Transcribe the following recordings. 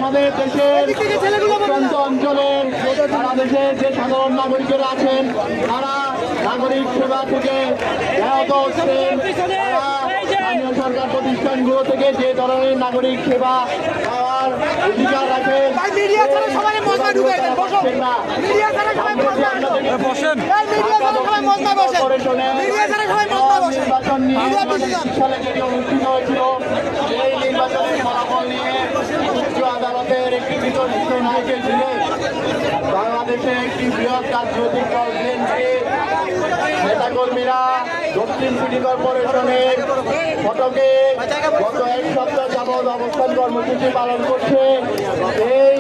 আমাদের দেশের প্রত্যন্ত অঞ্চলের সারা দেশের যে সাধারণ নাগরিকেরা আছেন তারা নাগরিক সেবা থেকে ব্যাহত হচ্ছেন। তারা স্থানীয় সরকার প্রতিষ্ঠানগুলো থেকে যে ধরনের নাগরিক সেবা পাওয়ার অধিকার রাখেন সালে যেটি অনুষ্ঠিত হয়েছিল এই নির্বাচনের ফলাফল নিয়ে উচ্চ আদালতের একটি বিতর্কিত রায়কে ঘিরে বাংলাদেশে একটি বৃহৎ রাজনৈতিক দল বিএনপি নেতাকর্মীরা দক্ষিণ সিটি কর্পোরেশনের ফটকে গত এক সপ্তাহ যাবৎ অবস্থান কর্মসূচি পালন করছে। এই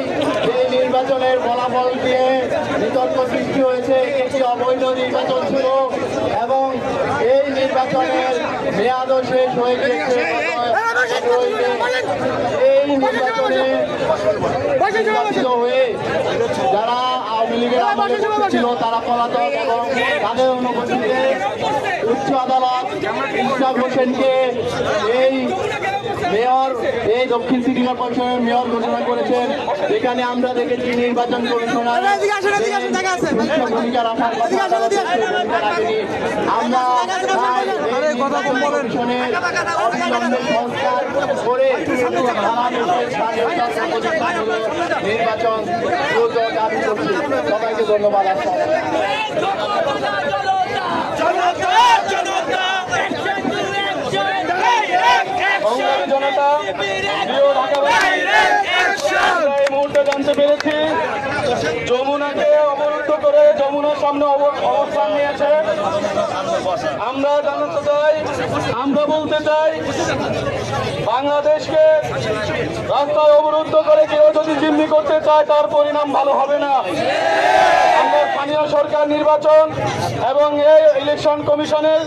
নির্বাচনের ফলাফল দিয়ে বিতর্ক সৃষ্টি হয়েছে, একটি অবৈধ নির্বাচন ছিল এবং এই নির্বাচনের মেয়াদও শেষ হয়ে গিয়েছে। এই নির্বাচনে নির্বাচিত হয়ে যারা আওয়ামী লীগের আমলে ছিল তারা পলাতক এবং তাদের অনুপস্থিতিতে উচ্চ আদালত ইশরাক হোসেনকে এই দক্ষিণ সিটি কর্পোরেশনের মেয়র ঘোষণা করেছেন। যেখানে আমরা দেখেছি নির্বাচন কমিশনার ভূমিকা রাখার কথা রাখেনি। আমরা অবিলম্বে সংস্কার করে নির্বাচন দ্রুত দাবি করছি। সবাইকে ধন্যবাদ। জনতা এই মুহূর্তে জানতে পেরেছি যমুনাকে অবরুদ্ধ করে যমুনার সামনে অবস্থান নিয়েছে। আমরা জানাতে চাই, আমরা বলতে চাই বাংলাদেশকে রাস্তায় অবরুদ্ধ করে কেউ যদি জিম্মি করতে চায় তার পরিণাম ভালো হবে না। আমরা স্থানীয় সরকার নির্বাচন এবং এই ইলেকশন কমিশনের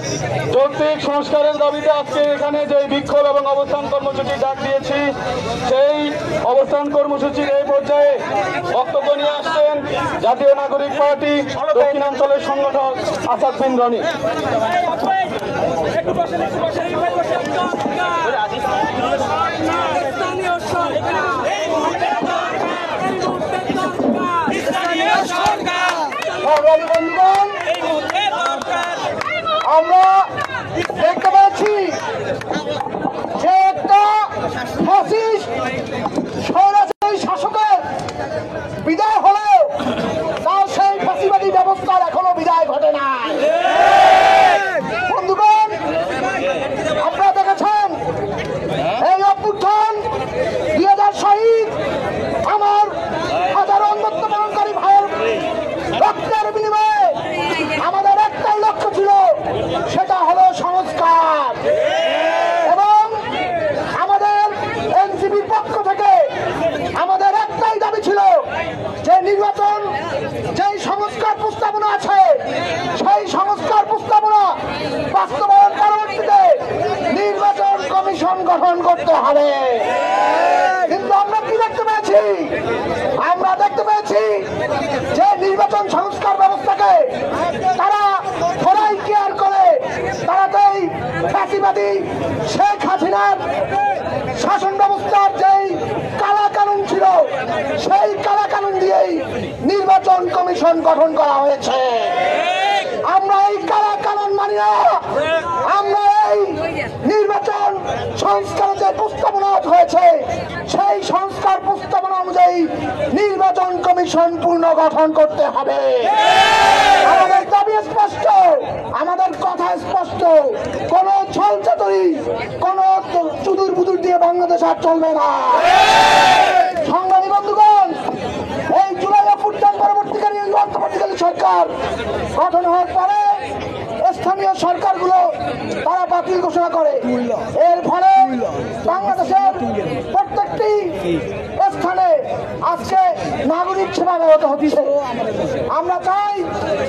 যৌক্তিক সংস্কারের দাবিতে আজকে এখানে যে বিক্ষোভ এবং অবস্থান কর্মসূচি ডাক দিয়েছি, সেই অবস্থান কর্মসূচির এই পর্যায়ে বক্তব্য নিয়ে আসছেন জাতীয় নাগরিক পার্টি দক্ষিণাঞ্চলের সংগঠক আসাদ বিন রনি। আমরা দেখতে পাচ্ছি যে একটা ফ্যাসিস্ট স্বৈরাচারী শাসকের বিদায় হলেও তার সেই ফ্যাসিবাদী ব্যবস্থার এখনো বিদায় ঘটে না। বন্ধুগণ, আপনারা দেখেছেন এই অভ্যুত্থান 2000 শহীদ আমার হাজারো অন্ধত্বপালনকারী ভাইয়ের রক্তের বিনিময়ে আমাদের একটাই লক্ষ্য ছিল, সেটা হলো সংস্কার। এবং আমাদের এনসিপির পক্ষ থেকে আমাদের একটাই দাবি ছিল যে নির্বাচন, যেই সংস্কার প্রস্তাবনা আছে সেই সংস্কার প্রস্তাবনা বাস্তবায়ন পরবর্তীতে নির্বাচন কমিশন গঠন করতে হবে। কিন্তু আমরা কি দেখতে পেয়েছি? আমরা দেখতে পেয়েছি যে নির্বাচন সংস্কার ব্যবস্থাকে তারা থোড়াই কেয়ার করে, তারাতেই ফ্যাসিবাদী শেখ হাসিনার শাসন ব্যবস্থার যেই কালা কানুন ছিল সেই কালা কানুন দিয়েই নির্বাচন কমিশন গঠন করা হয়েছে। আমরা এই কালা কানুন মানি না। আমরা এই নির্বাচন সংস্কারের যে প্রস্তাবনা হয়েছে সেই সংস্কার প্রস্তাবনা অনুযায়ী নির্বাচন কমিশন পূর্ণ গঠন করতে হবে। আমাদের দাবি স্পষ্ট, আমাদের কথা স্পষ্ট। কোন ছলচাতুরি, কোন চুদুর বুদুর দিয়ে বাংলাদেশ আর চলবে না। সংগ্রামী বন্ধুগণ, এই জুলাই অভ্যুত্থান পরবর্তীকালীন অন্তর্বর্তীকালীন সরকার গঠন হওয়ার পরে স্থানীয় সরকারগুলো তারা বাতিল ঘোষণা করে। এর ফলে বাংলাদেশের প্রত্যেকটি স্থানে আজকে নাগরিক সেবা ব্যাহত হচ্ছে। আমরা চাই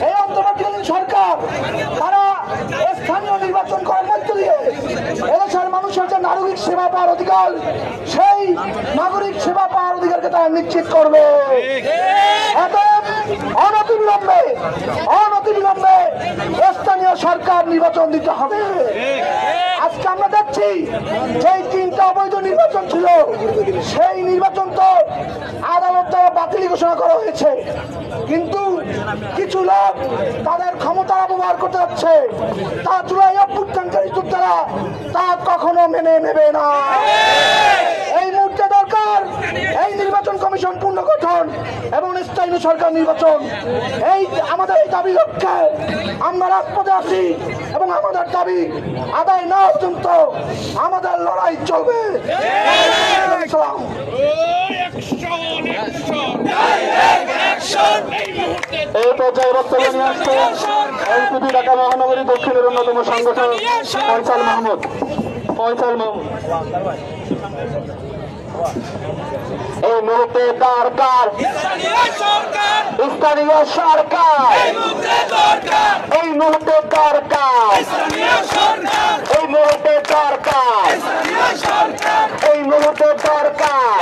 এই অন্তর্বর্তীকালীন সরকার তারা স্থানীয় নির্বাচন করার মধ্য দিয়ে এদেশের মানুষের যে নাগরিক সেবা পাওয়ার অধিকার, সেই নাগরিক সেবা পাওয়ার অধিকারকে তারা নিশ্চিত করবে। অনতিবিলম্বে স্থানীয় সরকার নির্বাচন দিতে হবে। আজকে আমরা দেখছি যে 3 নির্বাচনটা অবৈধ নির্বাচন ছিল, সেই নির্বাচন তো আদালত দ্বারা বাতিল ঘোষণা করা হয়েছে, কিন্তু কিছু লোক তাদের ক্ষমতা ব্যবহার করতে যাচ্ছে, তা জুলাই অভ্যুত্থানকারী যোদ্ধারা তা কখনো মেনে নেবে না। এই মুহূর্তে দরকার এই নির্বাচন কমিশন পুনর্গঠন এবং স্থায়ী সরকার নির্বাচন। এই আমাদের এই দাবি লক্ষ্যে আমরা রাজপথে আছি এবং আমাদের দাবি আদায় না পর্যন্ত আমাদের লড়াই চলবে। এই পর্যায়ে বক্তব্য নিয়ে আসছেন এনসিপি ঢাকা মহানগরী দক্ষিণের অন্যতম সংগঠক ফয়সাল মাহমুদ। এই মুহূর্তে দরকার স্থানীয় সরকার, এই মুহূর্তে দরকার, এই মুহূর্তে দরকার, এই মুহূর্তে দরকার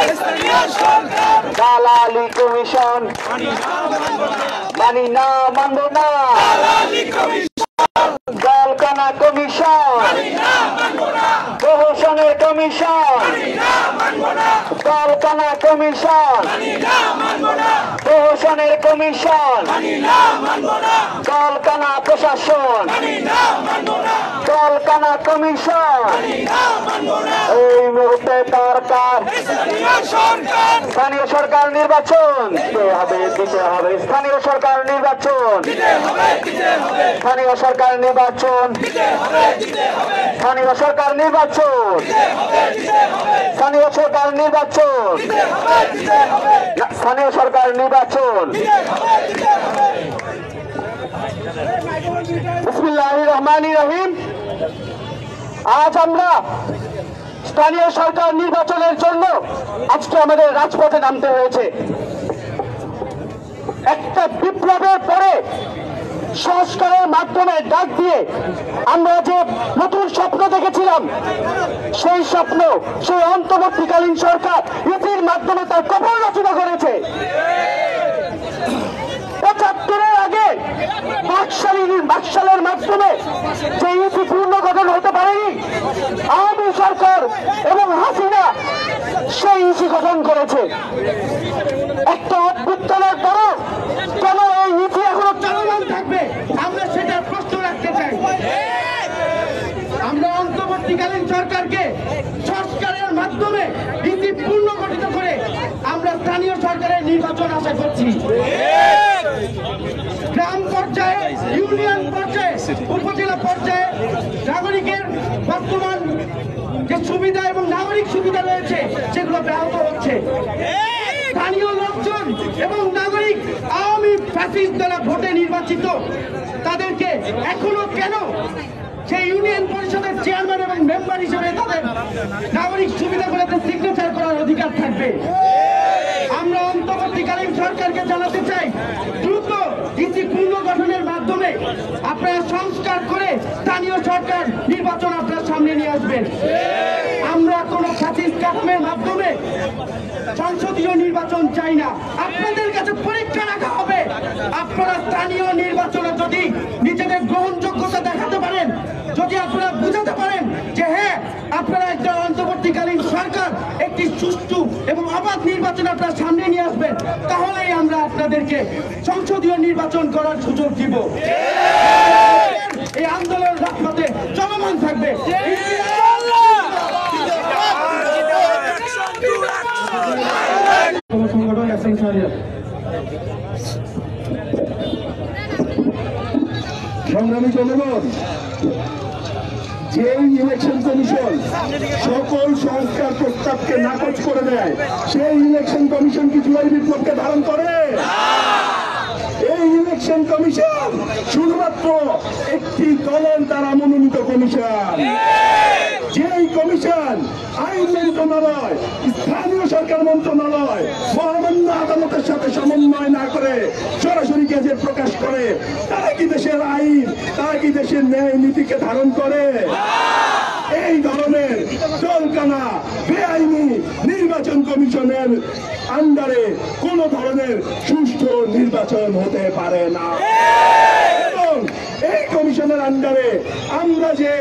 দালালি কমিশন মানি না, মানব না। জলকানা কমিশন, প্রহসনের কমিশন, জলকানা কমিশন, প্রহসনের কমিশন, জলকানা প্রশাসন, জলকানা কমিশন। এই মুহূর্তে দরকার স্থানীয় সরকার নির্বাচন দিতে হবে, স্থানীয় সরকার নির্বাচন, স্থানীয় সরকার নির্বাচন, স্থানীয় সরকার নির্বাচন, স্থানীয় সরকার নির্বাচন, স্থানীয় সরকার নির্বাচন। বিসমিল্লাহির রহমানির রহিম। আজ আমরা স্থানীয় সরকার নির্বাচনের জন্য আজকে আমাদের রাজপথে নামতে হয়েছে। একটা বিপ্লবের পরে সংস্কারের মাধ্যমে ডাক দিয়ে আমরা যে নতুন স্বপ্ন দেখেছিলাম, সেই স্বপ্ন সেই অন্তর্বর্তীকালীন সরকার ইতির মাধ্যমে তার কবর রচনা করেছে। ৭৫-এর আগে বাকশালের মাধ্যমে যে ইতি পুনর্গঠন হতে পারেনি, আওয়ামী সরকার এবং হাসিনা সেই ইতি গঠন করেছে। একটা অভ্যুত্থানের পরও কেন এই নীতি এখনো চলমান থাকবে, আমরা সেটার প্রশ্ন রাখতে চাই। আমরা অন্তর্বর্তীকালীন সরকারকে সংস্কারের মাধ্যমে নীতি পুনর্গঠিত করে আমরা স্থানীয় সরকারের নির্বাচন আশা করছি। গ্রাম পর্যায়ে, ইউনিয়ন পর্যায়ে, উপজেলা পর্যায়ে নাগরিকের বর্তমান যে সুবিধা এবং নাগরিক সুবিধা রয়েছে সেগুলো ব্যাহত হচ্ছে। স্থানীয় লোকজন এবং নাগরিক আওয়ামী ফ্যাসিস্ট দ্বারা ভোটে নির্বাচিত তাদেরকে এখনো কেন সেই ইউনিয়ন পরিষদের চেয়ারম্যান এবং মেম্বার হিসেবে তাদের নাগরিক সুবিধাগুলোতে সিগনেচার করার অধিকার থাকবে? আমরা অন্তর্বর্তীকালীন সরকারকে জানাতে চাই, দ্রুত নীতি পুনর্গঠনের মাধ্যমে আপনারা সংস্কার করে স্থানীয় সরকার নির্বাচন আপনার সামনে নিয়ে আসবেন। আমরা কোন ফ্যাসিস্ট কাঠামোর মাধ্যমে সংসদীয় নির্বাচন চাই না। আপনাদের কাছে পরীক্ষা রাখা হবে, আপনারা স্থানীয় নির্বাচনে যদি নিজেদের গ্রহণযোগ্যতা দেখাতে পারেন, যদি আপনারা বুঝাতে পারেন যে হ্যাঁ আপনারা একটা অন্তর্বর্তীকালীন সরকার একটি সুষ্ঠু এবং অবাধ নির্বাচন আপনার সামনে নিয়ে আসবেন, তাহলেই আমরা আপনাদেরকে সংসদীয় নির্বাচন করার সুযোগ দিব। এই আন্দোলন রাজপথে চলমান থাকবে। সংগ্রামী জনগণ, যে ইলেকশন কমিশন সকল সংস্কার প্রস্তাবকে নাকচ করে দেয়, সেই ইলেকশন কমিশন কি জুলাই বিপ্লবকে ধারণ করে? এই ইলেকশন কমিশন শুধুমাত্র একটি দলের দ্বারা মনোনীত কমিশন। যেই কমিশন আইন মন্ত্রণালয়, স্থানীয় সরকার মন্ত্রণালয়, মহামান্য আদালতের সাথে সমন্বয় না করে সরাসরি গেজেট প্রকাশ করে, তারা কি দেশের আইন, তারা কি দেশের ন্যায় নীতিকে ধারণ করে? এই ধরনের জলকানা বেআইনি নির্বাচন কমিশনের আন্ডারে কোন ধরনের সুষ্ঠু নির্বাচন হতে পারে না। এবং এই কমিশনের আন্ডারে আমরা যে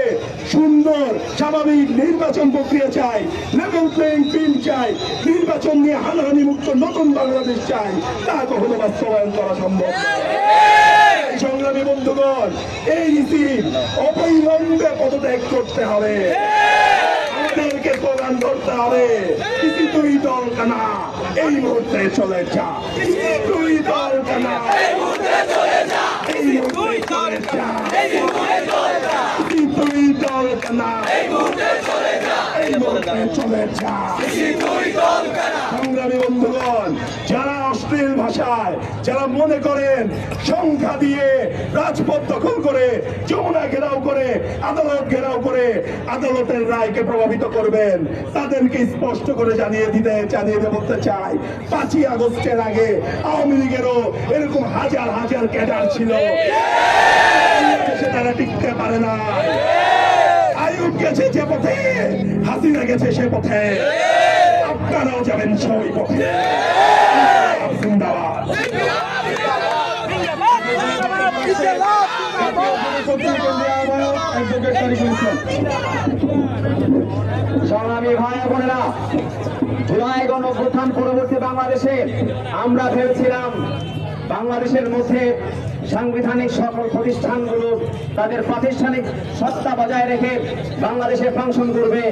সুন্দর স্বাভাবিক নির্বাচন প্রক্রিয়া চাই, লেভেল প্লেইং ফিল্ড চাই, নির্বাচন নিয়ে হানাহানি মুক্ত নতুন বাংলাদেশ চাই, তা কখনো বাস্তবায়ন করা সম্ভব নয়। সংগ্রামী বন্ধুগণ, এই নীতি অবিলম্বে পদত্যাগ করতে হবে। আমাদেরকে স্লোগান ধরতে হবে, কিছু তুই দল কানা এই মুহূর্তে চলে যা, তুই দল কানা এই মুহূর্তে চলে যা, তুই দল কানা এই মুহূর্তে চলে যা, সংগ্রামী বন্ধুগণ, যারা অশ্লীল ভাষায়, যারা মনে করেন সংখ্যা দিয়ে রাজপথ দখল করে, যমুনা ঘেরাও করে, আদালত ঘেরাও করে আদালতের রায়কে প্রভাবিত করবেন, তাদেরকে স্পষ্ট করে জানিয়ে বলতে চাই, 5ই আগস্টের আগে আওয়ামী লীগেরও এরকম হাজার হাজার ক্যাডার ছিল, তারা টিকতে পারে না। আইয়ুব গেছে যে পথে, হাসিনা গেছে সে পথে, আপনারাও যাবেন সেই পথে। জিন্দাবাদ। সংগ্রামী ভাই বোনেরা, জুলাই গণঅভ্যুত্থান পরবর্তী বাংলাদেশে আমরা ভেবেছিলাম বাংলাদেশের মধ্যে সাংবিধানিক সকল প্রতিষ্ঠানগুলো তাদের প্রাতিষ্ঠানিক সত্তা বজায় রেখে বাংলাদেশে ফাংশন করবে।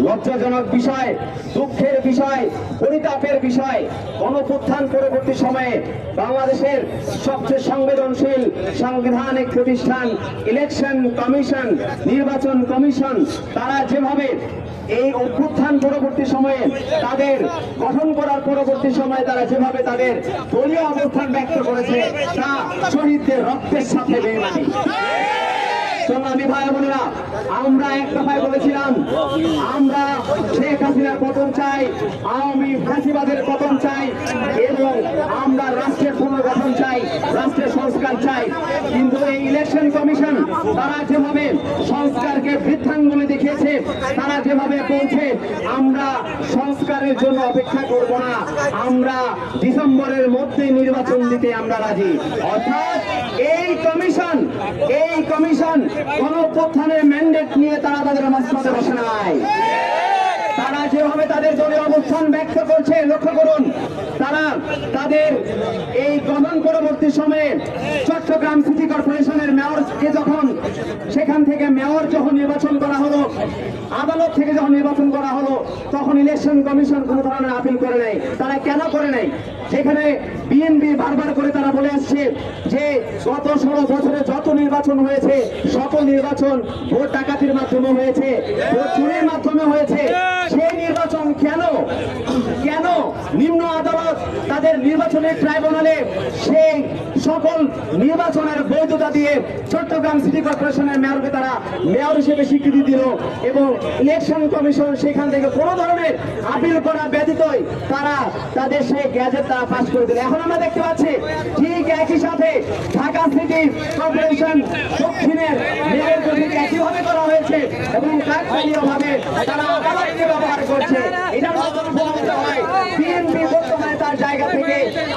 লজ্জাজনক বিষয়, দুঃখের বিষয়, পরিতাপের বিষয়, গণঅভ্যুত্থান পরবর্তী সময়ে বাংলাদেশের সবচেয়ে সংবেদনশীল সাংবিধানিক প্রতিষ্ঠান ইলেকশন কমিশন, নির্বাচন কমিশন, তারা যেভাবে এই অভ্যুত্থান পরবর্তী সময়ে তাদের গঠন করার পরবর্তী সময়ে তারা যেভাবে তাদের দলীয় অবস্থান ব্যক্ত করেছে, তা শহীদদের রক্তের সাথে বেইমানি। সংগ্রামী ভাই বোনেরা, আমরা এক দফায় বলেছিলাম আমরা শেখ হাসিনার পতন চাই, আওয়ামী ফ্যাসিবাদের পতন চাই এবং আমরা রাষ্ট্রের পুনর্গঠন চাই, রাষ্ট্রের সংস্কার চাই। কিন্তু এই ইলেকশন কমিশন তারা যেভাবে সংস্কারকে বৃদ্ধাঙ্গুলি দেখিয়েছে, তারা যেভাবে বলছে আমরা সংস্কারের জন্য অপেক্ষা করব না, আমরা ডিসেম্বরের মধ্যে নির্বাচন দিতে আমরা রাজি। অর্থাৎ এই কমিশন গণঅভ্যুত্থানের ম্যান্ডেট নিয়ে তারা তাদের মাঝপথে বসে নাই। তারা যেভাবে তাদের দলীয় অবস্থান ব্যক্ত করছে, লক্ষ্য করুন, তারা তাদের এই গঠন পরবর্তী সময়ে চট্টগ্রাম সিটি কর্পোরেশনের মেয়রকে যখন সেখান থেকে মেয়র যখন নির্বাচন করা হলো, আদালত থেকে যখন নির্বাচন করা হলো, তখন ইলেকশন কমিশন কোনো ধরনের আপিল করে নাই। তারা কেন করে নাই? সেখানে বিএনপি বারবার করে তারা বলে আসছে যে গত 16 বছরে যত নির্বাচন হয়েছে সকল নির্বাচন ভোট ডাকাতির মাধ্যমে হয়েছে, ভোট চুরির মাধ্যমে হয়েছে। সেই নির্বাচন কেন নিম্ন আদালত তাদের নির্বাচনের ট্রাইব্যুনালে সেই সকল নির্বাচনের বৈধতা দিয়ে চট্টগ্রাম সিটি কর্পোরেশনের মেয়রকে তারা মেয়র হিসেবে স্বীকৃতি দিল এবং ইলেকশন কমিশন সেখান থেকে কোনো ধরনের আপিল করা ব্যতীতই তারা তাদের সেই গ্যাজেট তারা পাস করে দিল। এখন আমরা দেখতে পাচ্ছি ঠিক একই সাথে ঢাকা সিটি কর্পোরেশন দক্ষিণের মেয়রকে ঠিক একইভাবে করা হয়েছে এবং কাকতালীয়ভাবে তারা আদালতকে ব্যবহার করছে। এটা প্রমাণিত হয় বিএনপি বর্তমানে তার জায়গা থেকে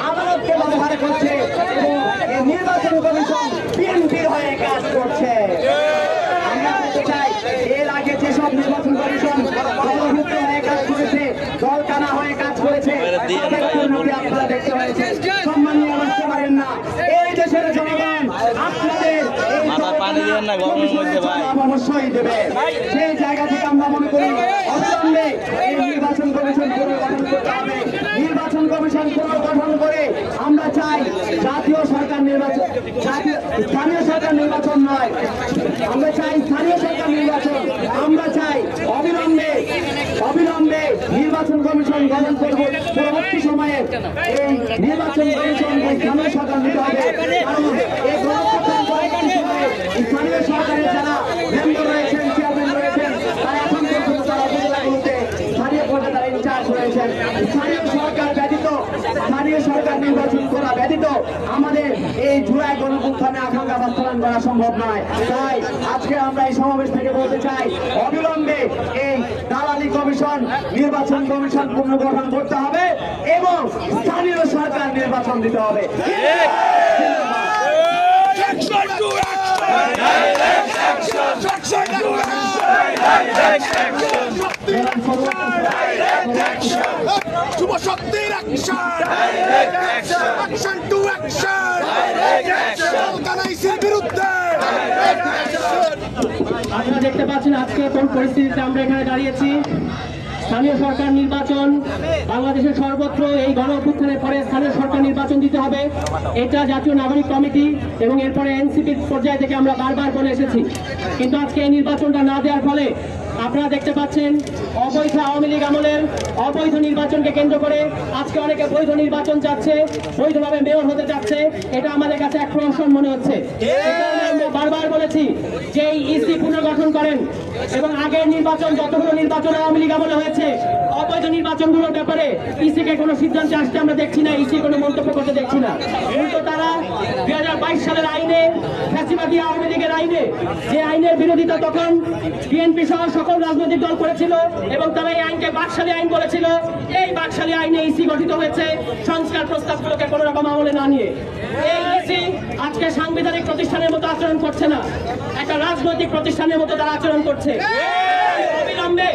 আদালতকে ব্যবহার করছে এবং এই নির্বাচন কমিশন বিএনপির হয়ে কাজ করছে। আমরা বলতে চাই, এর আগে যেসব নির্বাচন কমিশন দলভুক্ত হয়ে কাজ করেছে, দলকানা হয়ে কাজ করেছে, তাদের পরিণতি আপনারা দেখতে পেয়েছেন। সম্মান নিয়ে আসতে পারেন না। এই দেশের জনগণ আপনাদের অবশ্যই দেবে। সেই জায়গা থেকে আমরা মনে করি অবিলম্বে এই নির্বাচন কমিশন পুনর্গঠন করতে হবে। নির্বাচন কমিশন পুনর্গঠন করে আমরা চাই জাতীয় সরকার নির্বাচন, স্থানীয় সরকার নির্বাচন নয়, আমরা চাই স্থানীয় সরকার নির্বাচন। আমরা চাই অবিলম্বে নির্বাচন কমিশন গঠন করব। পরবর্তী সময়ে এই নির্বাচন কমিশন স্থানীয় সরকার নিতে হবে, কারণ এই গণতন্ত্রের পরবর্তী সময়ে স্থানীয় সরকারের যারা মেম্বার রয়েছেন, চেয়ারম্যান রয়েছেন, তারা এখন পর্যন্ত তারা উপজেলাগুলোতে স্থানীয় পর্যায়ে তারা ইনচার্জ রয়েছেন। স্থানীয় সরকার ব্যতীত, স্থানীয় সরকার নির্বাচন করা ব্যতীত আমাদের এই জুলাই গণঅভ্যুত্থানে আকাঙ্ক্ষা বাস্তবায়ন করা সম্ভব নয়। তাই আজকে আমরা এই সমাবেশ থেকে বলতে চাই, অবিলম্বে এই দালালি কমিশন, নির্বাচন কমিশন পুনর্গঠন করতে হবে এবং স্থানীয় সরকার নির্বাচন দিতে হবে। যুব শক্তির অ্যাকশন টু অ্যাকশন অর্গানাইজের বিরুদ্ধে। আপনারা দেখতে পাচ্ছেন আজকে কোন পরিস্থিতিতে আমরা এখানে দাঁড়িয়েছি। স্থানীয় সরকার নির্বাচন বাংলাদেশের সর্বত্র এই গণ অভ্যুত্থানের পরে স্থানীয় সরকার নির্বাচন দিতে হবে, এটা জাতীয় নাগরিক কমিটি এবং এরপরে এনসিপির পর্যায় থেকে আমরা বারবার বলে এসেছি। কিন্তু আজকে এই নির্বাচনটা না দেওয়ার ফলে আপনারা দেখতে পাচ্ছেন অবৈধ আওয়ামী লীগ আমলের অবৈধ নির্বাচনকে কেন্দ্র করে আজকে অনেকে বৈধ নির্বাচন চাচ্ছে, বৈধভাবে মেয়র হতে চাচ্ছে। এটা আমাদের কাছে এক প্রহসন মনে হচ্ছে। আমরা বারবার বলেছি যে এই ইসি পুনর্গঠন করেন এবং আগের নির্বাচন যতগুলো নির্বাচন আওয়ামী লীগ আমলে হয়েছে অবৈধ নির্বাচনগুলোর ব্যাপারে ইসিকে কোনো সিদ্ধান্তে আসতে আমরা দেখছি না, ইসি কোনো মন্তব্য করতে দেখছি না। কিন্তু তারা 2022 সালের আইনে, ফ্যাসিবাদী আওয়ামী লীগের আইনে, যে আইনের বিরোধিতা তখন বিএনপি সহ সকল রাজনৈতিক দল করেছিল এবং তারা এই আইনকে বাকশালী আইন বলেছিল, এই বাকশালী আইনে ইসি গঠিত হয়েছে সংস্কার প্রস্তাবগুলোকে কোনো রকম আমলে না নিয়ে। এই ইসি আজকে সাংবিধানিক প্রতিষ্ঠানের মতো আচরণ করছে না, একটা রাজনৈতিক প্রতিষ্ঠানের মতো তারা আচরণ করছে। অবিলম্বে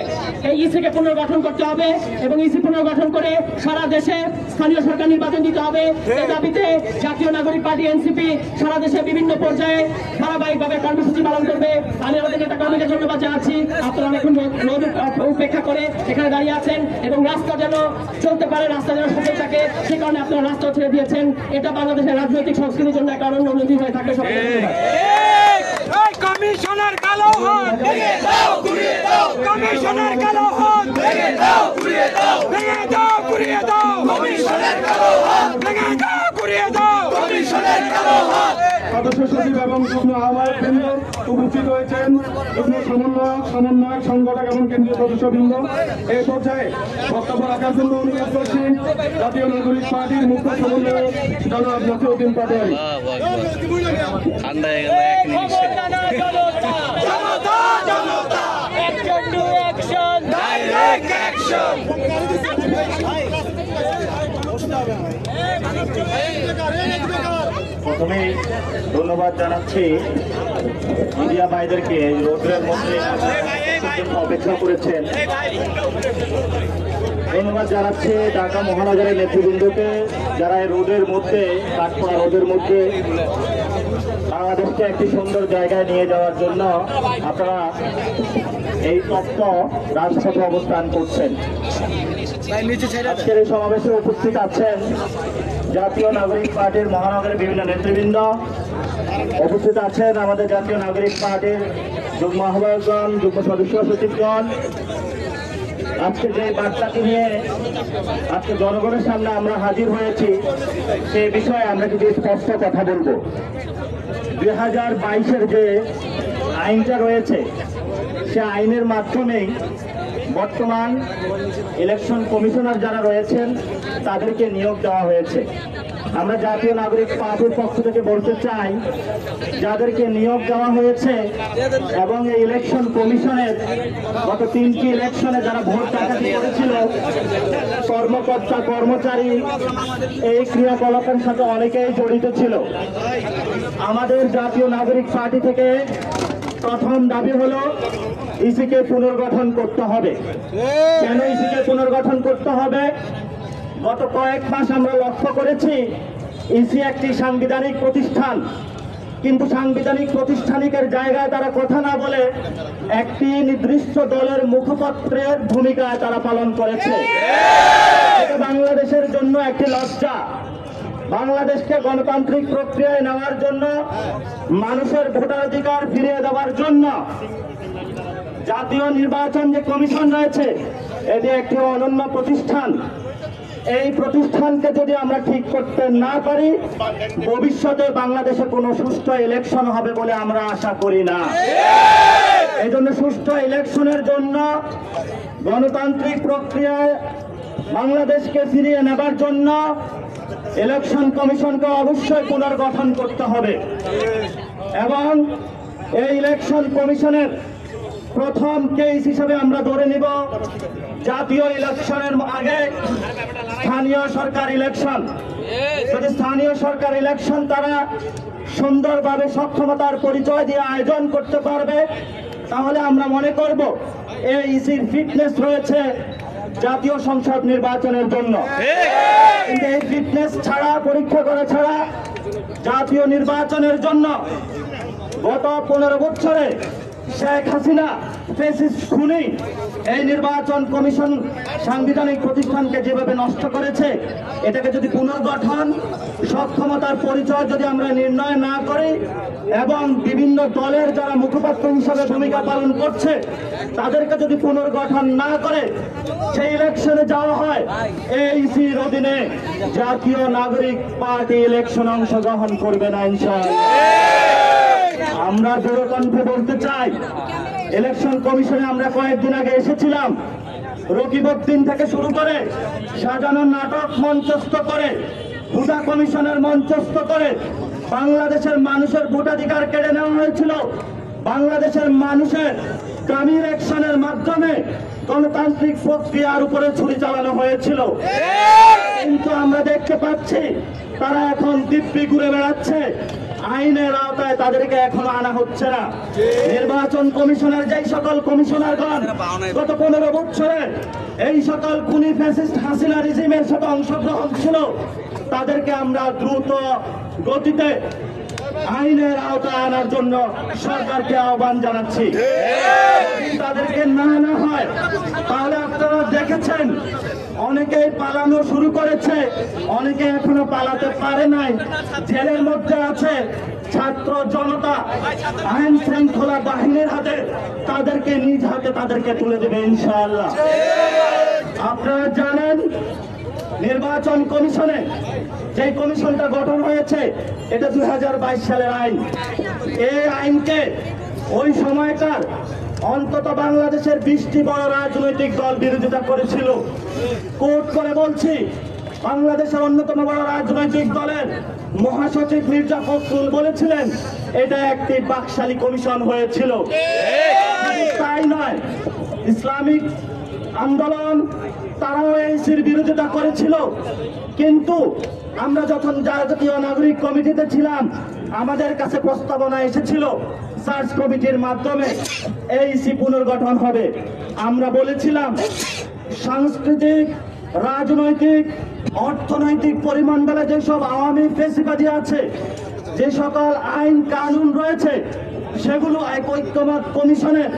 এই ইসিকে পুনর্গঠন করতে হবে এবং ইসি পুনর্গঠন করে সারা দেশে স্থানীয় সরকার নির্বাচন দিতে হবে। এই দাবিতে জাতীয় নাগরিক পার্টি এনসিপি সারা দেশে বিভিন্ন পর্যায়ে ধারাবাহিকভাবে কর্মসূচি পালন করবে। আমি আমাদের নেতা কর্মীকে ধন্যবাদ জানাচ্ছি। আপনারা অনেকক্ষণ রোদ উপেক্ষা করে এখানে দাঁড়িয়ে আছেন এবং রাস্তা যেন চলতে পারে, রাস্তা যেন সচল থাকে, সে কারণে আপনারা রাস্তা ছেড়ে দিয়েছেন। এটা বাংলাদেশের রাজনৈতিক সংস্কৃতির জন্য একটা অনন্য উন্নতি হয়ে থাকে। সকলকে ধন্যবাদ। কমিশনার কালো হাত ভেঙে দাও, ঘুরিয়ে দাও। কমিশনার কালো হাত ভেঙে দাও, ঘুরিয়ে দাও। ভেঙে দাও, ঘুরিয়ে দাও। কমিশনার কালো হাত ভেঙে দাও, ঘুরিয়ে দাও। কমিশনার কালো হাত। সদস্য সচিব এবং যুগ্ম আহ্বায়কবৃন্দ উপস্থিত হয়েছেন, যুগ্ম সমন্বয়ক সংগঠক এবং কেন্দ্রীয় সদস্যবৃন্দ। এই পর্যায়ে বক্তব্য রাখার জন্য অনুরোধ করছি জাতীয় নাগরিক পার্টির মুখ্য সমন্বয়ক জনাব নসিরউদ্দিন পাটোয়ারি। ঠান্ডা হয়ে গেল এক নিমিষে। জনতা জনতা action to action direct action. প্রথমেই ধন্যবাদ জানাচ্ছি মিডিয়া ভাইদেরকে, রোডের মধ্যে অপেক্ষা করেছেন। ধন্যবাদ জানাচ্ছি ঢাকা মহানগরের নেতৃবৃন্দকে, যারা এই রোডের মধ্যে, কাঠপোড়া রোডের মধ্যে বাংলাদেশকে একটি সুন্দর জায়গায় নিয়ে যাওয়ার জন্য আপনারা এই তপ্ত রাজপথে অবস্থান করছেন। আজকের এই সমাবেশে উপস্থিত আছেন জাতীয় নাগরিক পার্টির মহানগরের বিভিন্ন নেতৃবৃন্দ, উপস্থিত আছেন আমাদের জাতীয় নাগরিক পার্টির যুগ্ম আহ্বায়কগণ, যুগ্ম সদস্য সচিবগণ। আজকে যে বার্তাটি নিয়ে আজকে জনগণের সামনে আমরা হাজির হয়েছি, সেই বিষয়ে আমরা কিছু স্পষ্ট কথা বলবো। 2022-এর যে আইনটা রয়েছে, সে আইনের মাধ্যমেই বর্তমান ইলেকশন কমিশনার যারা রয়েছেন তাদেরকে নিয়োগ দেওয়া হয়েছে। আমরা জাতীয় নাগরিক পার্টির পক্ষ থেকে বলতে চাই, যাদেরকে নিয়োগ দেওয়া হয়েছে এবং এই ইলেকশন কমিশনের গত 3টি ইলেকশনে যারা ভোট ডাকাতি করেছিল, কর্মকর্তা কর্মচারী এই ক্রিয়াকলাপের সাথে অনেকেই জড়িত ছিল। আমাদের জাতীয় নাগরিক পার্টি থেকে প্রথম দাবি হলো ইসিকে পুনর্গঠন করতে হবে। কেন ইসিকে পুনর্গঠন করতে হবে? গত কয়েক মাস আমরা লক্ষ্য করেছি ইসি একটি সাংবিধানিক প্রতিষ্ঠান, কিন্তু সাংবিধানিক প্রতিষ্ঠানিকের জায়গায় তারা কথা না বলে একটি নির্দিষ্ট দলের মুখপত্রের ভূমিকা তারা পালন করেছে। এটা বাংলাদেশের জন্য একটি লজ্জা। বাংলাদেশকে গণতান্ত্রিক প্রক্রিয়ায় নেওয়ার জন্য, মানুষের ভোটাধিকার ফিরিয়ে দেওয়ার জন্য জাতীয় নির্বাচন যে কমিশন রয়েছে, এটি একটি অনন্য প্রতিষ্ঠান। এই প্রতিষ্ঠানকে যদি আমরা ঠিক করতে না পারি, ভবিষ্যতে বাংলাদেশে কোনো সুষ্ঠু ইলেকশন হবে বলে আমরা আশা করি না। এই জন্য সুষ্ঠু ইলেকশনের জন্য, গণতান্ত্রিক প্রক্রিয়ায় বাংলাদেশকে ফিরিয়ে নেবার জন্য ইলেকশন কমিশনকে অবশ্যই পুনর্গঠন করতে হবে এবং এই ইলেকশন কমিশনের প্রথম কেস হিসেবে আমরা ধরে নিব জাতীয় ইলেকশনের আগে স্থানীয় সরকার ইলেকশন। যদি স্থানীয় সরকার ইলেকশন তারা সুন্দরভাবে সক্ষমতার পরিচয় দিয়ে আয়োজন করতে পারবে, তাহলে আমরা মনে করব এই ইসির ফিটনেস রয়েছে জাতীয় সংসদ নির্বাচনের জন্য। কিন্তু এই ফিটনেস ছাড়া, পরীক্ষা করা ছাড়া জাতীয় নির্বাচনের জন্য গত 15 বছরে শেখ হাসিনা ফ্যাসিস্ট খুনি এই নির্বাচন কমিশন সাংবিধানিক প্রতিষ্ঠানকে যেভাবে নষ্ট করেছে, এটাকে যদি পুনর্গঠন সক্ষমতার পরিচয় যদি আমরা নির্ণয় না করি এবং বিভিন্ন দলের যারা মুখপাত্র হিসাবে ভূমিকা পালন করছে তাদেরকে যদি পুনর্গঠন না করে সেই ইলেকশনে যাওয়া হয়, এইসির অধীনে জাতীয় নাগরিক পার্টি ইলেকশনে অংশগ্রহণ করবে না ইনশাআল্লাহ। আমরা দৃঢ়কণ্ঠে বলতে চাই, ইলেকশন কমিশনে আমরা কয়েকদিন আগে এসেছিলাম, রকিবউদ্দিন থেকে শুরু করে সাজানো নাটক মঞ্চস্থ করে, ভোটা কমিশনের মঞ্চস্থ করে বাংলাদেশের মানুষের ভোটাধিকার কেড়ে নেওয়া হয়েছিল। বাংলাদেশের মানুষের ডামি ইলেকশনের মাধ্যমে গণতান্ত্রিক প্রক্রিয়ার উপরে ছুরি চালানো হয়েছিল। কিন্তু আমরা দেখতে পাচ্ছি তারা এখন দিব্যি ঘুরে বেড়াচ্ছে, আইনের আওতায় তাদেরকে এখনো আনা হচ্ছে না। নির্বাচন কমিশনের যেই সকল কমিশনারগণ গত 15 বছরে এই সকল খুনি ফ্যাসিস্ট হাসিনা রেজিমের সাথে অংশগ্রহণ ছিল, তাদেরকে আমরা দ্রুত গতিতে আইনের আওতায় আনার জন্য সরকারকে আহ্বান জানাচ্ছি। তাদেরকে না আনা হয় তাহলে আপনারা দেখেছেন অনেকেই পালানো শুরু করেছে, অনেকে এখনো পালাতে পারে নাই, জেলের মধ্যে আছে। ছাত্র জনতা আইন শৃঙ্খলা বাহিনীর হাতে তাদেরকে নিজ হাতে তাদেরকে তুলে দেবে ইনশাআল্লাহ। আপনারা জানেন নির্বাচন কমিশনে যে কমিশনটা গঠন হয়েছে এটা 2022 সালের আইন। এই আইনকে ওই সময়কার অন্তত বাংলাদেশের 20টি বড় রাজনৈতিক দল বিরোধিতা করেছিল। কোর্ট করে বলছি, বাংলাদেশের অন্যতম বড় রাজনৈতিক দলের মহাসচিব মির্জা ফখরুল বলেছিলেন এটা একটি বাকশালী কমিশন হয়েছিল। তাই নয়, ইসলামিক আন্দোলন তারাও এইসির বিরোধিতা করেছিল। কিন্তু আমরা যখন জাতীয় নাগরিক কমিটিতে ছিলাম, আমাদের কাছে প্রস্তাবনা এসেছিল সার্চ কমিটির মাধ্যমে এইসি পুনর্গঠন হবে। আমরা বলেছিলাম সাংস্কৃতিক, রাজনৈতিক, অর্থনৈতিক পরিমণ্ডলে যেসব আওয়ামী ফেসিবাদী আছে, যে সকল আইন কানুন রয়েছে সেগুলো এক ঐক্যমত কমিশনের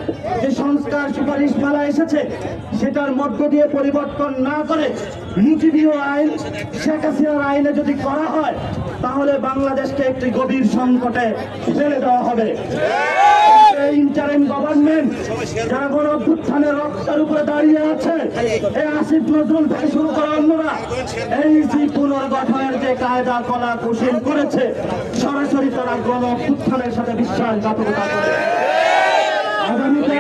যে সংস্কার সুপারিশমালা এসেছে সেটার মধ্য দিয়ে পরিবর্তন না করে নিউট্রিবিউ আইন, শেখ হাসিনার আইনে যদি করা হয় তাহলে বাংলাদেশকে একটি গভীর সংকটে ফেলে দেওয়া হবে। ইন্টারিম গভর্নমেন্ট যারা গণ অভ্যুত্থানের রক্তের উপরে দাঁড়িয়ে আছে, এই আসিফ নজরুল থেকে শুরু করে অন্যরা এই পুনর্গঠনের যে কায়দা কলা কৌশল করেছে, সরাসরি তারা গণ অভ্যুত্থানের সাথে বিশ্বাসঘাতকতা করে। আগামীতে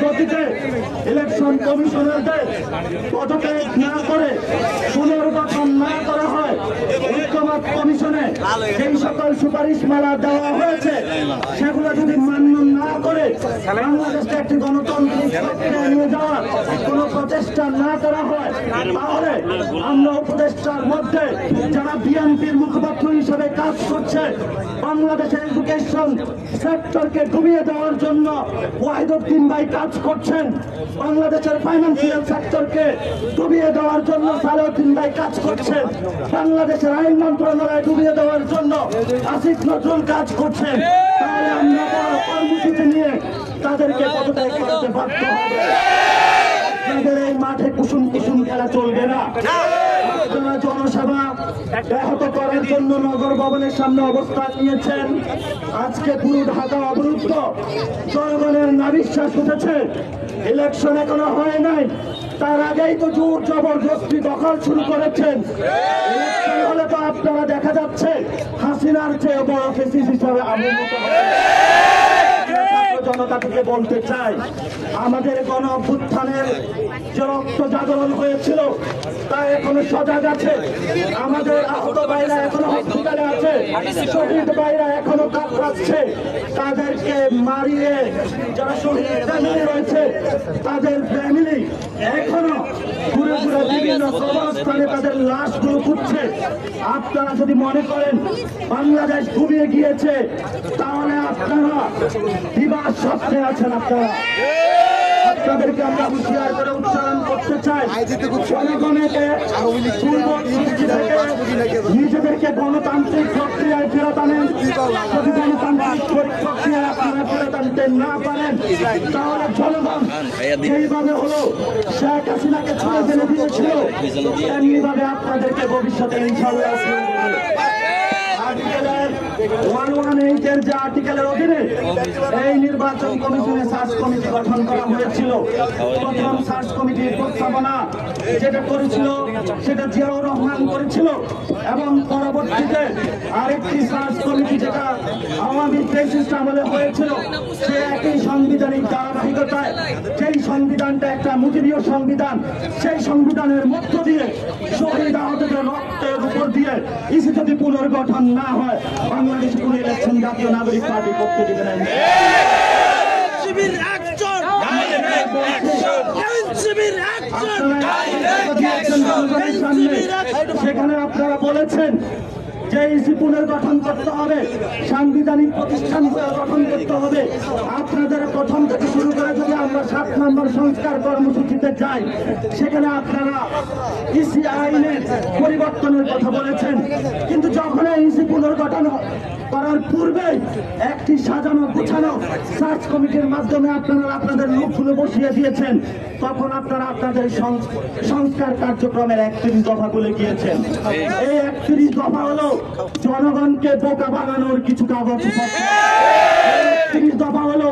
গতিতে ইলেকশন কমিশনারদের পদত্যাগ না করে পুনর্গঠন না করা হয়, ঐক্যমত কমিশনে যেই সকল সুপারিশমালা দেওয়া হয়েছে সেগুলো যদি মান্য না করে বাংলাদেশকে একটি গণতান্ত্রিক প্রক্রিয়া নিয়ে যাওয়ার কোন প্রচেষ্টা না করা হয়, তাহলে আমরা উপদেষ্টার মধ্যে যারা বিএনপির মুখপাত্র হিসেবে কাজ করছে, বাংলাদেশের এডুকেশন সেক্টরকে ডুবিয়ে দেওয়ার জন্য ওয়াহিদুদ্দিন ভাই কাজ করছেন, বাংলাদেশের ফাইন্যান্সিয়াল সেক্টরকে ডুবিয়ে দেওয়ার জন্য সালাউদ্দিন ভাই কাজ করছেন, বাংলাদেশের আইন মন্ত্রণালয় ডুবিয়ে দেওয়ার জন্য আসিফ নজরুল কাজ করছেন। তাহলে আমরা কর্মসূচি নিয়ে তাদেরকে পদত্যাগ করতে বাধ্য হবে। আপনাদের এই মাঠে কুসুম কুসুম খেলা চলবে না। আপনারা জনসভা ব্যাহত করার জন্য নগর ভবনের সামনে অবস্থান নিয়েছেন। আজকে পুরো ঢাকা অবরুদ্ধ, জনগণের নাবিশ্বাস উঠেছে। ইলেকশন এখনো হয় নাই, তার আগেই তো জোর জবরদস্তি দখল শুরু করেছেন। ইলেকশন হলে তো আপনারা দেখা যাচ্ছে হাসিনার চেয়ে বড় ফেসিস হিসাবে আবির্ভূত হবে। জনতা থেকে বলতে চাই, আমাদের গণ অভ্যুত্থানের যে রক্ত জাগরণ হয়েছিল তা এখনো সজাগ আছে। আমাদের আহত ভাইরা এখনো হসপিটালে আছে, শহীদ ভাইরা এখনো কাতরাচ্ছে। তাদেরকে মারিয়ে যারা শহীদ ফ্যামিলি রয়েছে তাদের ফ্যামিলি এখনো ঘুরে ঘুরে বিভিন্ন কবরস্থানে তাদের লাশগুলো খুঁজছে। আপনারা যদি মনে করেন বাংলাদেশ ঘুমিয়ে গিয়েছে, তাহলে আপনারা বিবাহ স্বপ্নে আছেন। আপনাদেরকে আমরা হুঁশিয়ার করে উচ্চারণ করতে চাই, জনগণকে নিজেদেরকে গণতান্ত্রিক প্রক্রিয়ায় ফেরত আনেন। যদি গণতান্ত্রিক প্রক্রিয়ায় আপনারা ফেরত আনতে না পারেন, তাহলে জনগণ সেইভাবে হলো শেখ হাসিনাকে ছুড়ে ফেলে দিয়েছিল, এমনি ভাবে আপনাদেরকে ভবিষ্যতে ইনশাআল্লাহ আর্টিকেলের যে আর্টিকেলের অধীনে এই নির্বাচন কমিশনে সার্চ কমিটি গঠন করা হয়েছিল। প্রথম সার্চ কমিটির প্রস্তাবনা যেটা করেছিল সেটা জিয়াউর রহমান করেছিল, এবং পরবর্তীতে আরেকটি সার্চ কমিটি যেটা আওয়ামী ফ্যাসিস্ট আমলে হয়েছিল, সে একই সাংবিধানিক ধারাবাহিকতায় যেই সংবিধানটা একটা মুজিবীয় সংবিধান, সেই সংবিধানের মধ্য দিয়ে শহীদ আহতদের রক্তের উপর দিয়ে ইসি যদি পুনর্গঠন না হয়, বাংলাদেশ কোন ইলেকশন জাতীয় নাগরিক পার্টি করতে দিবে না। সেখানে আপনারা বলেছেন যে ইসি পুনর্গঠন করতে হবে, সাংবিধানিক প্রতিষ্ঠান গঠন করতে হবে। আপনাদের প্রথম থেকে শুরু করে যদি আমরা 7 নম্বর সংস্কার কর্মসূচিতে যাই, সেখানে আপনারা ইসি আইনের পরিবর্তনের কথা বলেছেন, কিন্তু যখন ইসি পুনর্গঠন করার পূর্বে একটি সাজানো গোছানো সার্চ কমিটির মাধ্যমে আপনারা আপনাদের লোকগুলো বসিয়ে দিয়েছেন, তখন আপনারা আপনাদের সংস্কার কার্যক্রমের 31 দফা বলে গিয়েছেন। এই 31 দফা হলো জনগণকে বোকা বানানোর কিছু কাগজপত্র। 31 দফা হলো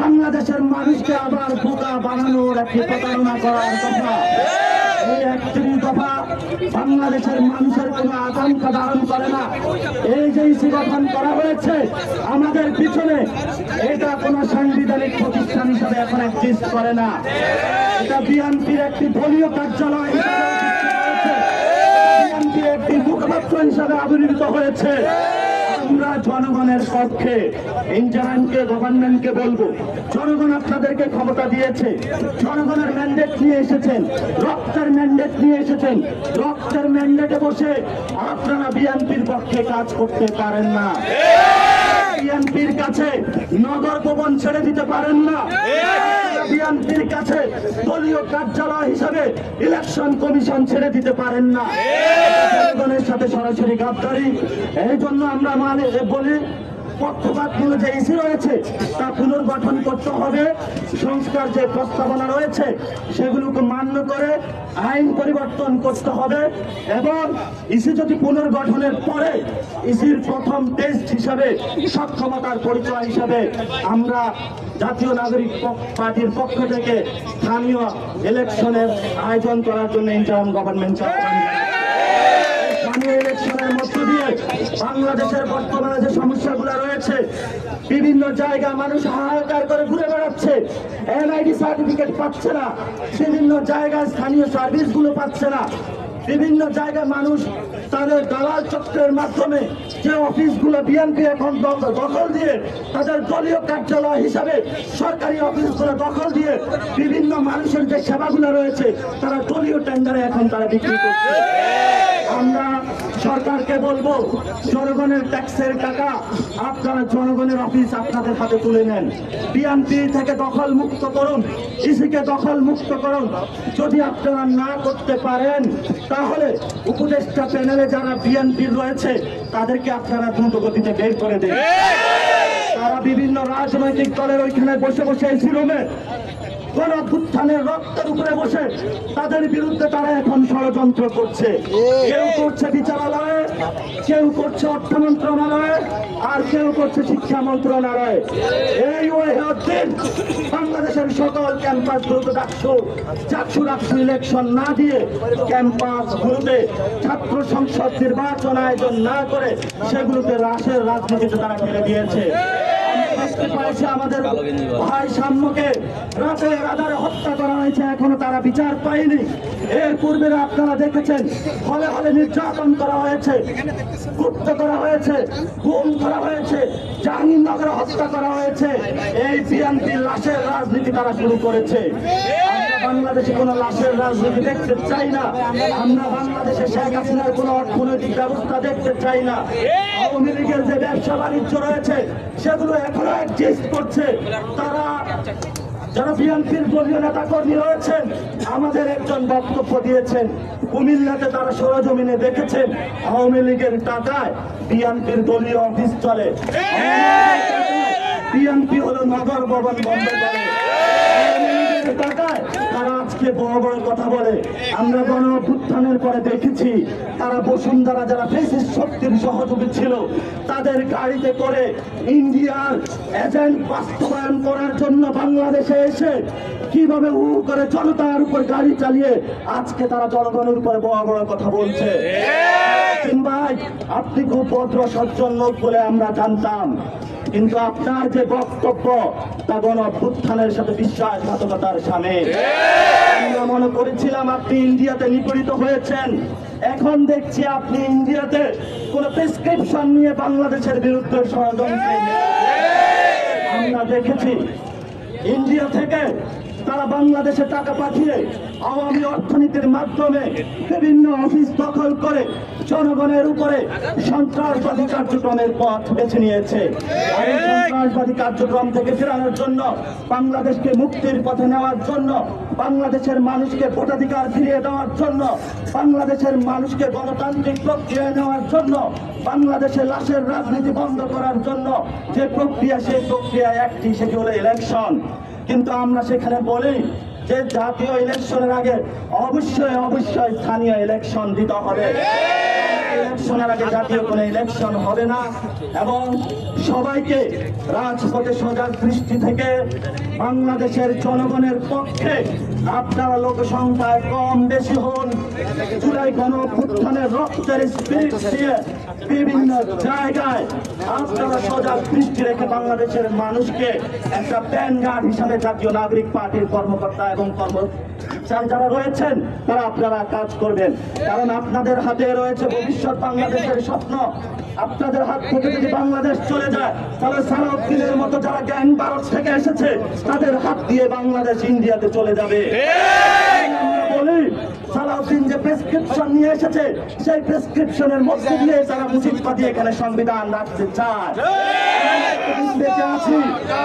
বাংলাদেশের মানুষকে আবার বোকা বানানোর একটি প্রতারণা করার কথা। এই 31 দফা বাংলাদেশের মানুষের কোনো আকাঙ্ক্ষা ধারণ করে না। এই যে ইসি গঠন করা হয়েছে আমাদের পিছনে, এটা কোনো সাংবিধানিক প্রতিষ্ঠান হিসাবে এখন এক্সিস্ট করে না। এটা বিএনপির একটি দলীয় কার্যালয় হিসাবে বিএনপির একটি মুখপাত্র হিসাবে আবির্ভূত হয়েছে। আমরা জনগণের পক্ষে ইন্টারিমকে গভর্নমেন্টকে বলবো, জনগণ আপনাদেরকে ক্ষমতা দিয়েছে, জনগণের ম্যান্ডেট নিয়ে এসেছেন, রক্তের ম্যান্ডেট নিয়ে এসেছেন। রক্তের ম্যান্ডেটে বসে আপনারা বিএনপির পক্ষে কাজ করতে পারেন না। বিএনপির কাছে নগর ভবন ছেড়ে দিতে পারেন না। বিএনপির কাছে দলীয় কার্যালয় হিসাবে ইলেকশন কমিশন ছেড়ে দিতে পারেন না। জনগণের সাথে সরাসরি গাদ্দারি। এই জন্য আমরা বলি, পক্ষপাতগুলো যে ইসি রয়েছে তা পুনর্গঠন করতে হবে। সংস্কার যে প্রস্তাবনা রয়েছে সেগুলোকে মান্য করে আইন পরিবর্তন করতে হবে, এবং ইসি যদি পুনর্গঠনের পরে ইসির প্রথম টেস্ট হিসাবে সক্ষমতার পরিচয় হিসাবে আমরা জাতীয় নাগরিক পার্টির পক্ষ থেকে স্থানীয় ইলেকশনের আয়োজন করার জন্য ইন্টারিম গভর্নমেন্ট ইলেকশনের মধ্য দিয়ে বাংলাদেশের বর্তমানে যে সমস্যাগুলো রয়েছে, বিভিন্ন জায়গা মানুষ হাহাকার করে ঘুরে বেড়াচ্ছে, এনআইডি সার্টিফিকেট পাচ্ছে না, বিভিন্ন জায়গায় স্থানীয় সার্ভিসগুলো পাচ্ছে না, বিভিন্ন জায়গায় মানুষ তাদের দালাল চক্রের মাধ্যমে যে অফিসগুলো বিএনপি এখন দখল দিয়ে তাদের দলীয় কার্যালয় হিসাবে সরকারি অফিসগুলো দখল দিয়ে বিভিন্ন মানুষের যে সেবাগুলো রয়েছে তারা দলীয় টেন্ডারে এখন তারা বিক্রি করছে। আমরা সরকারকে বলবো, জনগণের ট্যাক্সের টাকা আপনারা জনগণের অফিস আপনাদের হাতে তুলে নেন, বিএনপি থেকে দখল মুক্ত করুন, ইসিকে দখল মুক্ত করুন। যদি আপনারা না করতে পারেন তাহলে উপদেষ্টা প্যানেলে যারা বিএনপির রয়েছে তাদেরকে আপনারা দ্রুত গতিতে বের করে দেন। তারা বিভিন্ন রাজনৈতিক দলের ওইখানে বসে বসে এসি রুমে গণঅভ্যুত্থানের রক্তের উপরে বসে তাদের বিরুদ্ধে তারা এখন ষড়যন্ত্র করছে। কেউ করছে বিচারালয়ে, কেউ করছে অর্থ মন্ত্রণালয়ে, আর কেউ করছে শিক্ষা মন্ত্রণালয়ে। এই ওয়াহিউদ্দিন বাংলাদেশের সকল ক্যাম্পাসগুলোতে ডাকসু ইলেকশন না দিয়ে ক্যাম্পাসগুলোতে ছাত্র সংসদ নির্বাচন আয়োজন না করে সেগুলোতে রাশের রাজনীতিতে তারা ফেলে দিয়েছে। দেখতে পাইছে আমাদের ভাই সাম্যকে রাতের আধারে হত্যা করা হয়েছে, এখনো তারা বিচার পায়নি। এর পূর্বে আপনারা দেখেছেন হলে হলে নির্যাতন করা হয়েছে, গুপ্ত করা হয়েছে, গুম করা হয়েছে, জাহাঙ্গীরনগরে হত্যা করা হয়েছে। এই বিএনপির লাশের রাজনীতি তারা শুরু করেছে। বাংলাদেশে কোনো লাশের রাজনীতি দেখতে চাই না। আমরা বাংলাদেশে শেখ হাসিনার কোনো অর্থনৈতিক ব্যবস্থা দেখতে চাই না। আওয়ামী লীগের যে ব্যবসা বাণিজ্য রয়েছে সেগুলো এখনো এক্সিস্ট করছে। তারা যারা বিএনপির দলীয় নেতা কর্মী রয়েছেন আমাদের একজন বক্তব্য দিয়েছেন, কুমিল্লাতে তারা সরজমিনে দেখেছেন আওয়ামী লীগের টাকায় বিএনপির দলীয় অফিস চলে। বিএনপি হলো নগর ভবন বন্ধ করে টাকায় তারা আজকে বড় বড় কথা বলে। আমরা গণ অভ্যুত্থানের পরে দেখেছি তারা বসুন্ধরা যারা ফ্যাসিস্ট শক্তির সহযোগী ছিল তাদের গাড়িতে করে ইন্ডিয়ার এজেন্ট বাস্তবায়ন করার জন্য বাংলাদেশে এসে কিভাবে করে জনতার উপর গাড়ি চালিয়ে আজকে তারা জনগণের উপরে বড় বড় কথা বলছে। ভাই আপনি খুব ভদ্র সজ্জন লোক বলে আমরা জানতাম, কিন্তু আপনার যে বক্তব্য তা গণ অভ্যুত্থানের সাথে বিশ্বাসঘাতকতার সামিল। আমরা মনে করেছিলাম আপনি ইন্ডিয়াতে নিপীড়িত হয়েছেন, এখন দেখছি আপনি ইন্ডিয়াতে কোন প্রেসক্রিপশন নিয়ে বাংলাদেশের বিরুদ্ধে ষড়যন্ত্র। আমরা দেখেছি ইন্ডিয়া থেকে তারা বাংলাদেশে টাকা পাঠিয়ে আওয়ামী অর্থনীতির মাধ্যমে বিভিন্ন অফিস দখল করে জনগণের উপরে সন্ত্রাসবাদী কার্যক্রমের পথ বেছে নিয়েছে। আর এই সন্ত্রাসবাদী কার্যক্রম থেকে ফেরানোর জন্য, বাংলাদেশকে মুক্তির পথে নেওয়ার জন্য, বাংলাদেশের মানুষকে ভোটাধিকার ফিরিয়ে দেওয়ার জন্য, বাংলাদেশের মানুষকে গণতান্ত্রিক প্রক্রিয়ায় নেওয়ার জন্য, বাংলাদেশের লাশের রাজনীতি বন্ধ করার জন্য যে প্রক্রিয়া, সেই প্রক্রিয়া একটি, সেটি হলো ইলেকশন। কিন্তু আমরা সেখানে বলি যে জাতীয় ইলেকশনের আগে অবশ্যই স্থানীয় ইলেকশন দিতে হবে। ইলেকশনের আগে জাতীয় কোনো ইলেকশন হবে না এবং সবাইকে রাজপথে সজাগ দৃষ্টি থেকে বাংলাদেশের জনগণের পক্ষে আপনারা লোক সংখ্যায় কম বেশি হন, জুলাই গণ অভ্যুত্থানের রক্তের স্পিরিট দিয়ে বিভিন্ন জায়গায় আপনারা সজাগ দৃষ্টি রেখে বাংলাদেশের মানুষকে একটা ব্যানগার্ড হিসাবে জাতীয় নাগরিক পার্টির কর্মকর্তা এবং যারা রয়েছেন তারা আপনারা কাজ করবেন। কারণ আপনাদের হাতে রয়েছে ভবিষ্যৎ বাংলাদেশের স্বপ্ন। আপনাদের হাত থেকে যদি বাংলাদেশ চলে যায় তাহলে সালাউদ্দিনের মতো যারা গ্যাং ভারত থেকে এসেছে তাদের হাত দিয়ে বাংলাদেশ ইন্ডিয়াতে চলে যাবে। আমরা বলি সালাউদ্দিন যে প্রেসক্রিপশন নিয়ে এসেছে সেই প্রেসক্রিপশনের মধ্যে দিয়ে তারা মুজিববাদী এখানে সংবিধান রাখতে চায়। বেঁচে আছি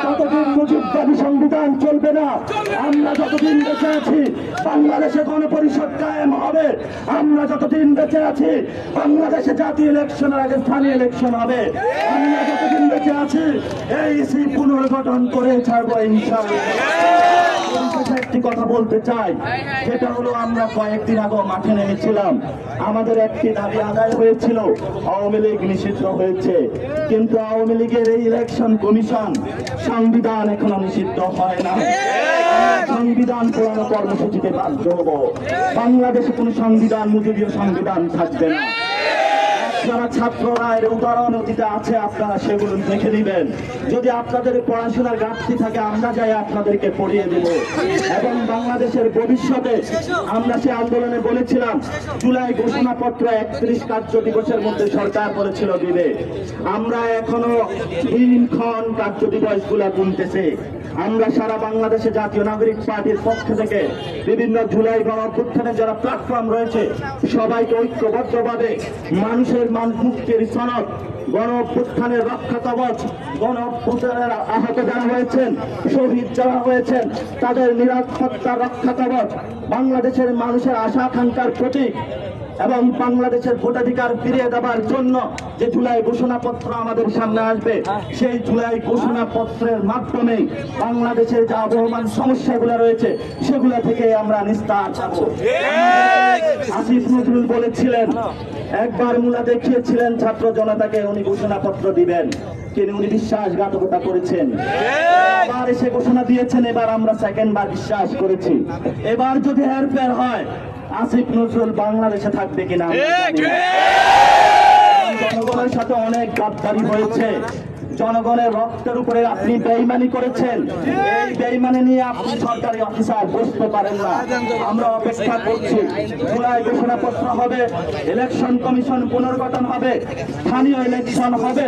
ততদিন মুজিববাদী সংবিধান চলবে না। আমরা যতদিন বেঁচে আছি বাংলাদেশে গণপরিষদ কায়েম হবে। আমরা যতদিন বেঁচে আছি বাংলাদেশে জাতীয় ইলেকশনের আগে স্থানীয় ইলেকশন হবে। আমরা যতদিন বেঁচে আছি এই পুনর্গঠন করে ছাড়বো ইনশাআল্লাহ। একটি কথা বলতে চাই, সেটা হলো আমরা কয়েকদিন আগে মাঠে নেমেছিলাম, আমাদের একটি দাবি আদায় হয়েছিল, আওয়ামী লীগ নিষিদ্ধ হয়েছে, কিন্তু আওয়ামী লীগের এই ইলেকশন কমিশন সংবিধান এখনো নিষিদ্ধ হয় না। সংবিধান পুরানো কর্মসূচিতে বাধ্য হব। বাংলাদেশে কোন সংবিধান, মুজিবীয় সংবিধান থাকবে না। যারা ছাত্ররা এর উদাহরণ অতীতে আছে আপনারা সেগুলো দেখে দিবেন। যদি আপনাদের পড়াশোনার ঘাটতি থাকে আমরা যাই আপনাদেরকে পড়িয়ে দেব। এবং বাংলাদেশের ভবিষ্যতে আমরা সে আন্দোলনে বলেছিলাম জুলাই ঘোষণাপত্র 31 কার্য দিবসের মধ্যে সরকার বলেছিল দিবে। আমরা এখনো দিনক্ষণ কার্য দিবসগুলা গুনতেছি। আমরা সারা বাংলাদেশে জাতীয় নাগরিক পার্টির পক্ষ থেকে বিভিন্ন জুলাই গণ অভ্যুত্থানের যারা প্ল্যাটফর্ম রয়েছে সবাইকে ঐক্যবদ্ধভাবে মানুষের মুক্তির সনদ, গণ অভ্যুত্থানের রক্ষা কবচ, গণ অভ্যুত্থানের আহত যারা হয়েছেন, শহীদ যারা হয়েছেন তাদের নিরাপত্তা রক্ষা কবচ, বাংলাদেশের মানুষের আশা আকাঙ্ক্ষার প্রতীক এবং বাংলাদেশের ভোটাধিকার ফিরিয়ে দেওয়ার জন্য যে জুলাই ঘোষণাপত্র আমাদের সামনে আসবে সেই জুলাই ঘোষণাপত্রের মাধ্যমে বাংলাদেশের যে আবহমান সমস্যাগুলো রয়েছে সেগুলো থেকে আমরা নিস্তার পাবো। আসিফ নজরুল বলেছিলেন, একবার মুলা দেখিয়েছিলেন ছাত্র জনতাকে উনি ঘোষণাপত্র দিবেন, কিন্তু উনি বিশ্বাসঘাতকতা করেছেন। এবার এসে ঘোষণা দিয়েছেন, এবার আমরা সেকেন্ডবার বিশ্বাস করেছি। এবার যদি হেরফের হয় আসিফ নজরুল বাংলাদেশে থাকবে কিনা। জনগণের সাথে অনেক গাদ্দারি হয়েছে, জনগণের রক্তের উপরে আপনি বেইমানি করেছেন। এই বেইমানি নিয়ে আপনি সরকারি অফিসার বসতে পারেন না। আমরা অপেক্ষা করছি, জুলাই ঘোষণাপত্র হবে, ইলেকশন কমিশন পুনর্গঠন হবে, স্থানীয় ইলেকশন হবে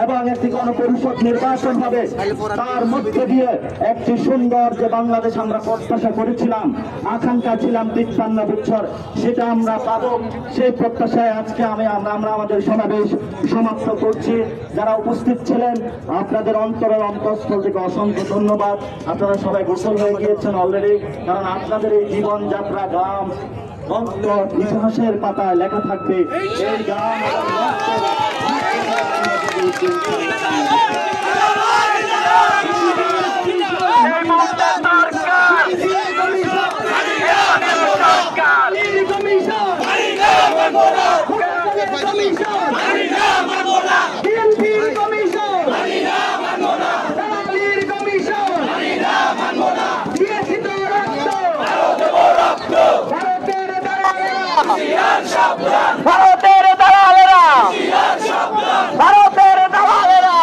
এবং একটি গণপরিষদ নির্বাচন হবে। তার মধ্যে দিয়ে একটি সুন্দর যে বাংলাদেশ আমরা প্রত্যাশা করেছিলাম, আকাঙ্ক্ষা ছিলাম 53 বছর, সেটা আমরা পাবো। সেই প্রত্যাশায় আজকে আমরা আমাদের সমাবেশ সমাপ্ত করছি। যারা উপস্থিত ছিলেন আপনাদের অন্তরের অন্তঃস্থল থেকে অসংখ্য ধন্যবাদ। আপনারা সবাই গোসল হয়ে গিয়েছেন অলরেডি, কারণ আপনাদের এই জীবনযাত্রা গ্রাম ইতিহাসের পাতায় লেখা থাকবে। এই গ্রাম ভারতের দালালেরা, ভারতের দালালেরা,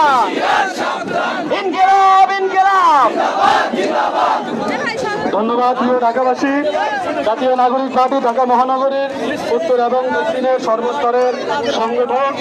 ইনকিলাব ইনকিলাব। ধন্যবাদ প্রিয় ঢাকাবাসী। জাতীয় নাগরিক পার্টি ঢাকা মহানগরীর উত্তর এবং দক্ষিণের সর্বস্তরের সংগঠক